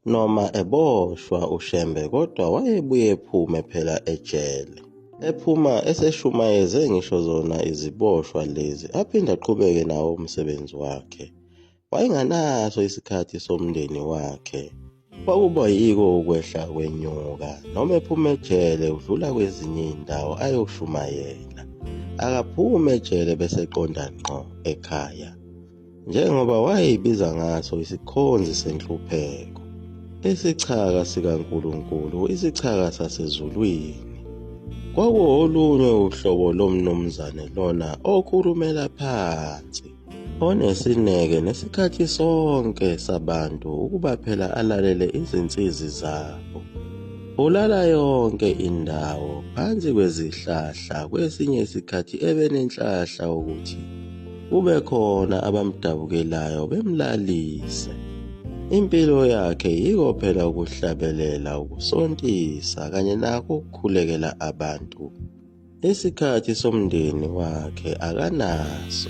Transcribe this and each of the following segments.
Noma eboshwa uShembe kodwa wayebuye ephume phela ejele. Ephuma eseshumayeze ngisho zona iziboshwa lezi aphinde aqhubeke nawo umsebenzi wakhe. Wayenganaso isikhathi somndeni wakhe. Kwakuba yiko ukwehla kwenyoka noma ephuma ejele udlula kwezinye iy'ndawo ayoshumayela. Akaphume ejele bese eqonda ngqo ekhaya. Njengoba wayeyibiza ngaso isikhonzi senhlupheko. Isichaka sikaNkulunkulu, isichaka sasezulwini. Kwakuwolunye uhlobo lomnumzane lona okhulumela phansi, onesineke nesikhathi sonke sabantu ukuba phela alalele izinsizi zabo. Ulala yonke indawo phansi kwezihlahla, kwesinye isikhathi ebenenhlahla ukuthi kube khona abamdabukelayo bemlalise. Impilo yakhe yiko phela ukuhlabelela, ukusontisa kanye nakho ukukhulekela abantu. Isikhathi somndeni wakhe akanaso.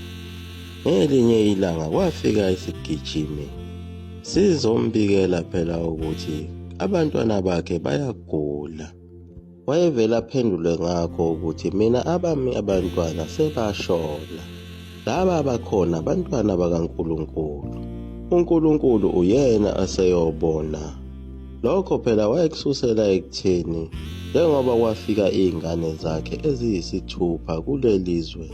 Ngelinye ilanga kwafika isigijimi sizombikela phela ukuthi abantwana bakhe bayagula. Wayevela aphendule ngakho ukuthi mina abami abantwana sebashona. Laba abakhona abantwana bakaNkulunkulu. uNkulunkulu uyena aseyobona. Lokho phela wayekususela ekutheni njengoba kwafika iy'ngane zakhe eziyisithupha kulelizwe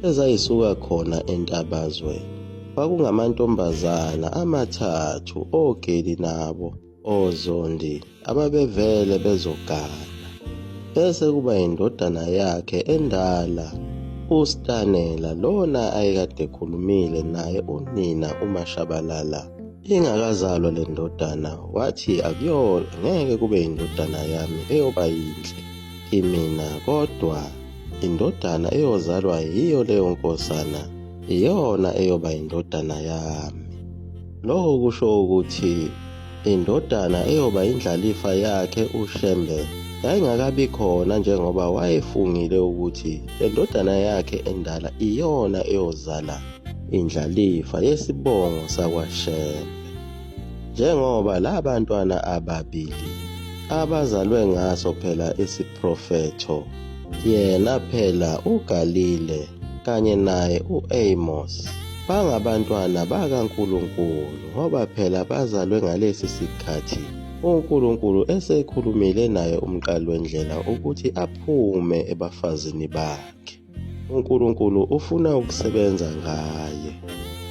ezayisuka khona entabazweni. Kwakungamantombazana amathathu, ogeli nabo ozondi ababevele bezogana. Bese kuba indodana yakhe endala uStanela, lona ayekade ekhulumile naye unina uMashabalala. Ingakazalwa le ndodana wathi ngeke kube indodana yami eyoba yinhle kimina, kodwa indodana eyozalwa yiyo leyo nkosana iyona eyoba indodana yami. Lokho kusho ukuthi indodana eyoba indlalifa yakhe uShembe yayingakabi khona, njengoba wayefungile ukuthi le ndodana yakhe endala iyona eyozala indlalifa yesibongo sakwaShembe. Njengoba la bantwana ababili abazalwe ngaso phela isiprofetho, yena phela uGalile kanye naye u-Amos, bangabantwana bakaNkulunkulu ngoba phela bazalwe ngalesi sikhathi uNkulunkulu esekhulumile naye umqali wendlela ukuthi aphume ebafazini bakhe. uNkulunkulu ufuna ukusebenza ngaye.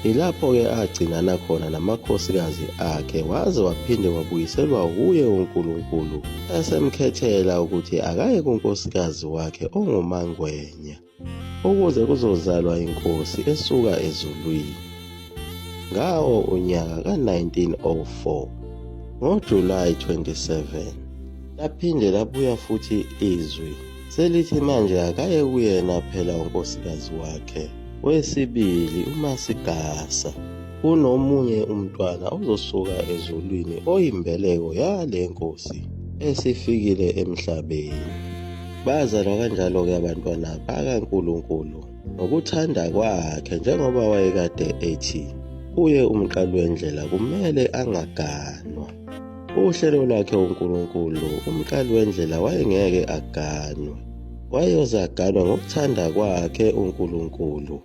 Ilapho-ke agcinana khona namakhosikazi akhe, waze waphinde wabuyiselwa kuye uNkulunkulu esemkhethela ukuthi akaye kunkosikazi wakhe onguMangwenya ukuze kuzozalwa inkosi esuka ezulwini. Ngawo unyaka ka-1904 ngoJulayi 27 laphinde labuya futhi izwi selithi manje akaye kuyena phela unkosikazi wakhe wesibili uMasigasa, kunomunye umntwana ozosuka ezulwini oyimbeleko yale nkosi esifikile emhlabeni. Bazalwa kanjalo-ke abantwana bakaNkulunkulu ngokuthanda kwakhe, njengoba wayekade ethi kuye umqali wendlela kumele angaganwa. Uhlelo lwakhe uNkulunkulu, umqali wendlela wayengeke aganwe. Wayozaganwa ngokuthanda kwakhe uNkulunkulu.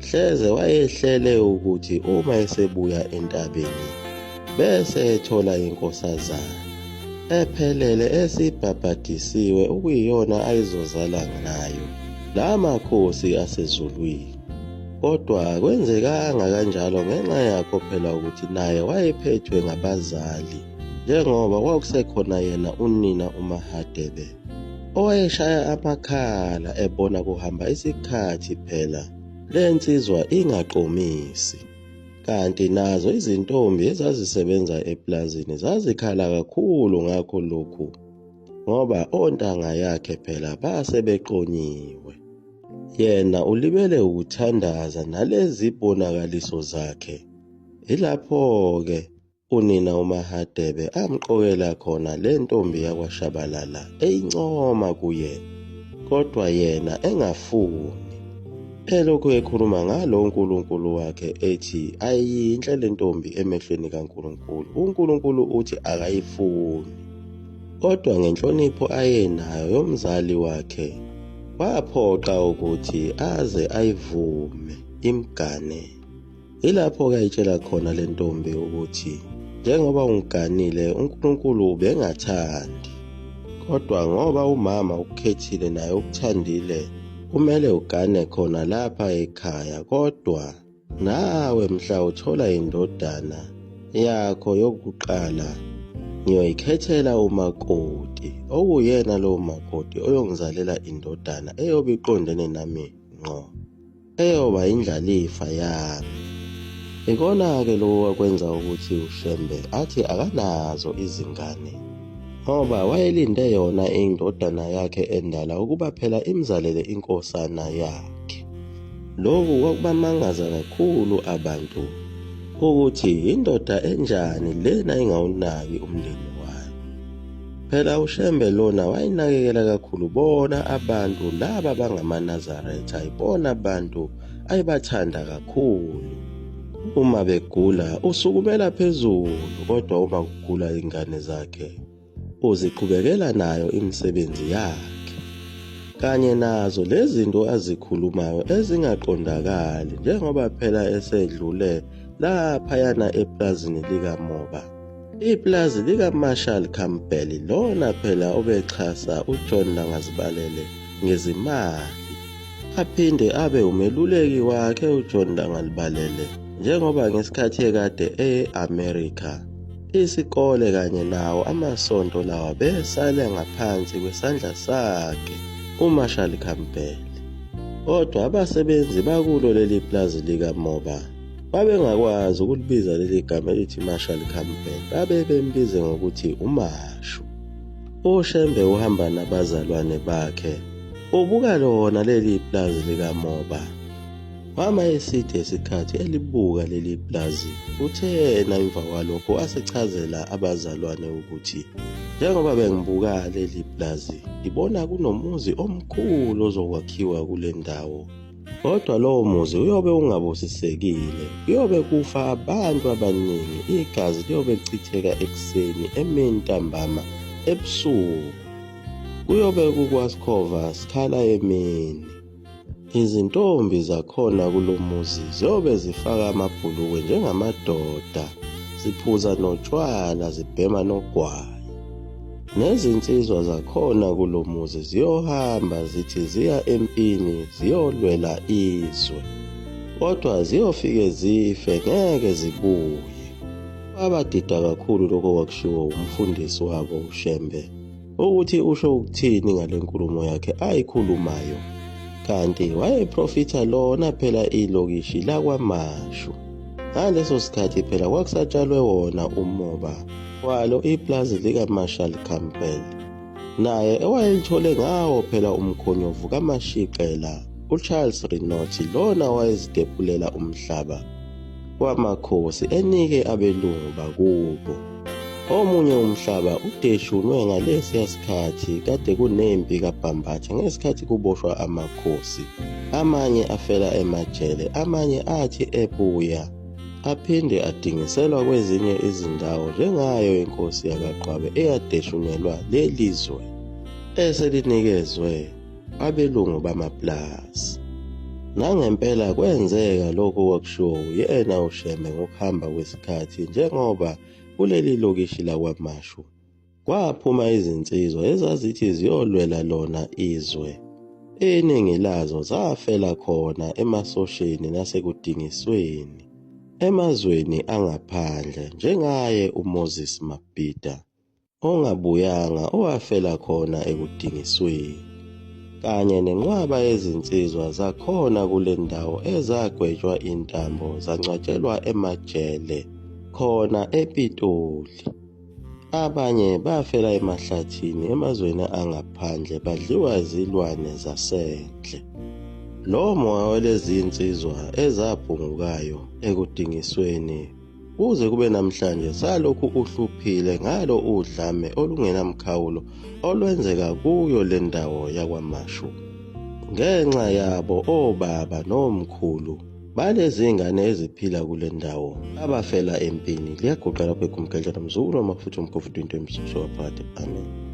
Hleze wayehlele ukuthi uma esebuya entabeni bese ethola inkosazana ephelele esibhabhadisiwe okuyiyona ayizozala nayo la makhosi asezulwini. Kodwa kwenzekanga kanjalo ngenxa yakho phela ukuthi naye wayephethwe ngabazali, njengoba kwakusekhona yena unina uMahadebe owayeshaya amakhala ebona kuhamba isikhathi phela lensizwa ingaqomisi. Kanti nazo izintombi ezazisebenza eplazini zazikhala kakhulu ngakho lokhu, ngoba ontanga yakhe phela basebeqonyiwe. Yena ulibele ukuthandaza nalezi bonakaliso zakhe. Ilapho-ke unina uMahadebe amqokela khona le ntombi yakwaShabalala eyincoma kuye, kodwa yena engafuni. Elokhu ekhuluma ngalo uNkulunkulu wakhe ethi ayiyinhle le ntombi emehlweni kaNkulunkulu, uNkulunkulu uthi akayifuni. Kodwa ngenhlonipho ayenayo yomzali wakhe, waphoqa ukuthi aze ayivume imgane. Ilapho-ke ayitshela khona le ntombi ukuthi njengoba ungiganile uNkulunkulu ubengathandi, kodwa ngoba umama ukukhethile naye ukuthandile, kumele ugane khona lapha ekhaya. Kodwa nawe mhla uthola indodana yakho yokuqala, ngiyoyikhethela umakoti, okuyena lowo makoti oyongizalela indodana eyobe iqondene nami ngqo, eyoba indlalifa yami. Ikona-ke lokho wakwenza ukuthi uShembe athi akanazo izingane, ngoba wayelinde yona indodana yakhe endala ukuba phela imzalele inkosana yakhe. Lokhu kwakubamangaza kakhulu abantu ukuthi indoda enjani lena ingawunaki umndeni wayo. Phela uShembe lona wayinakekela kakhulu bona abantu laba bangamaNazaretha, ibona abantu ayebathanda kakhulu. Uma begula usukumela phezulu, kodwa uma kugula ingane zakhe uziqhubekela nayo imisebenzi yakhe. Kanye nazo lezi zinto azikhulumayo ezingaqondakali, njengoba phela esedlule laphayana eplazini likamoba, iplazi likaMarshall Campbell, lona phela obexhasa uJohn Langazibalele ngezimali, aphinde abe umeluleki wakhe uJohn Langazibalele njengoba ngesikhathi ekade e-America isikole kanye nawo amasonto lawa besale ngaphansi kwesandla sakhe uMarshall Campbell. Kodwa abasebenzi bakulo leli plazi likamoba babengakwazi ukulibiza leli gama elithi Marshall Campbell, babe bembize ngokuthi uMashu. uShembe uhamba nabazalwane bakhe ubuka lona leli plazi likamoba. Wama eside isikhathi elibuka leli plazi, uthe emva kwalokho asechazela abazalwane ukuthi njengoba bengibuka leli plazi ngibona kunomuzi omkhulu ozokwakhiwa kule ndawo, kodwa lowo muzi uyobe ungabusisekile, kuyobe kufa abantu abaningi, igazi liyobe lichitheka ekuseni, emini ntambama, ebusuku kuyobe kukwasikhova sikhala emini. Izintombi zakhona kulo muzi ziyobe zifaka amabhulukwe njengamadoda, ziphuza notshwala, zibhema nogwayi. Nezinsizwa zakhona kulo muzi ziyohamba zithi ziya empini ziyolwela izwe, kodwa ziyofike zife ngeke zibuye. Wabadida kakhulu lokho kwakushiwo umfundisi wabo uShembe ukuthi usho ukuthini ngale nkulumo yakhe ayikhulumayo, kanti wayeprofitha lona phela ilokishi lakwaMashu. Ngaleso sikhathi phela kwakusatshalwe wona umoba walo iplazi likaMarshall Campbell, naye ewayelithole ngawo phela umkhonyovu kaMashiqela uCharles Renoth, lona wayezidepulela umhlaba wamakhosi enike abelungu bakubo. Omunye umhlaba udeshunwe ngalesiya sikhathi kade kunempi kaBhambatha, ngesikhathi kuboshwa amakhosi, amanye afela emajele, amanye athi ebuya aphinde adingiselwa kwezinye izindawo, njengayo inkosi yakwaQwabe eyadeshunelwa lelizwe eselinikezwe abelungu bamaplazi. Nangempela kwenzeka lokho kwakushiwo uyena uShembe ngokuhamba kwesikhathi, njengoba kuleli lokishi lakwaMashu kwaphuma izinsizwa ezazithi ziyolwela lona izwe. Iningi lazo zafela khona emasosheni nasekudingisweni emazweni angaphandle, njengaye uMoses Mabhida ongabuyanga owafela khona ekudingisweni, kanye nenqwaba yezinsizwa zakhona kule ndawo ezagwetshwa intambo zangcwatshelwa emajele khona ePitoli. Abanye bafela emahlathini emazweni angaphandle badliwa zilwane zasendle. Lo moya walezi insizwa ezabhungukayo ekudingisweni kuze kube namhlanje salokhu uhluphile ngalo udlame olungenamkhawulo olwenzeka kuyo le ndawo yakwaMashu. Ngenxa yabo obaba nomkhulu balezi ngane eziphila kule ndawo abafela empini. Liyaguqa lapho ekhumkhetha nomzukulu wamafuthi omkhofu 20 emsuso waphakade. Amen.